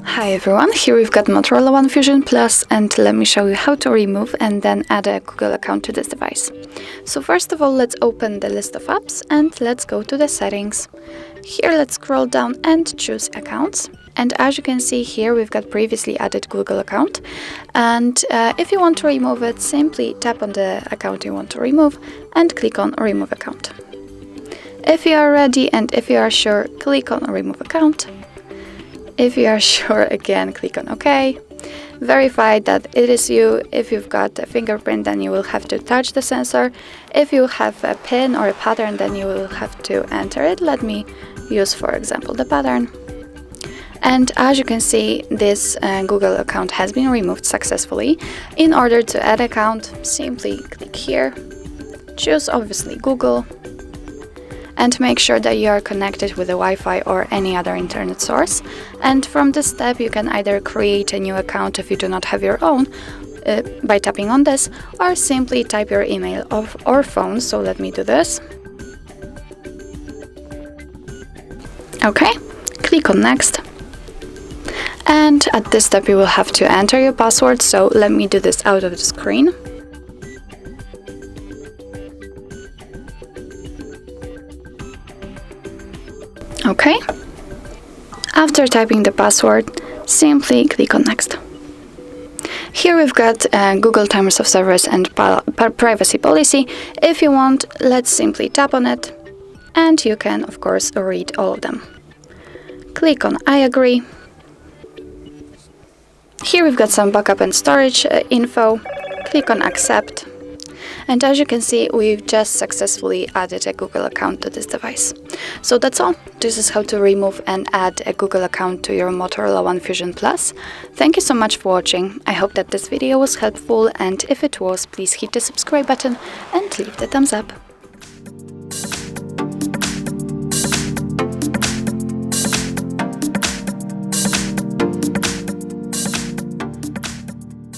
Hi everyone, here we've got Motorola One Fusion Plus, and let me show you how to remove and then add a Google account to this device. So first of all, let's open the list of apps and let's go to the settings. Here let's scroll down and choose accounts. And as you can see here, we've got previously added Google account. And if you want to remove it, simply tap on the account you want to remove and click on remove account. If you are ready and if you are sure, click on remove account. If you are sure, again, click on OK. Verify that it is you. If you've got a fingerprint, then you will have to touch the sensor. If you have a pin or a pattern, then you will have to enter it. Let me use, for example, the pattern. And as you can see, this Google account has been removed successfully. In order to add account, simply click here, choose obviously Google, and make sure that you are connected with a Wi-Fi or any other internet source. And from this step, you can either create a new account if you do not have your own by tapping on this, or simply type your email or phone. So let me do this. Okay, click on next. And at this step, you will have to enter your password. So let me do this out of the screen. Okay. After typing the password, simply click on next. Here we've got Google Terms of Service and Privacy Policy. If you want, let's simply tap on it, and you can, of course, read all of them. Click on I agree. Here we've got some backup and storage info. Click on accept. And as you can see, we've just successfully added a Google account to this device. So that's all. This is how to remove and add a Google account to your Motorola One Fusion Plus. Thank you so much for watching. I hope that this video was helpful, and if it was, please hit the subscribe button and leave the thumbs up.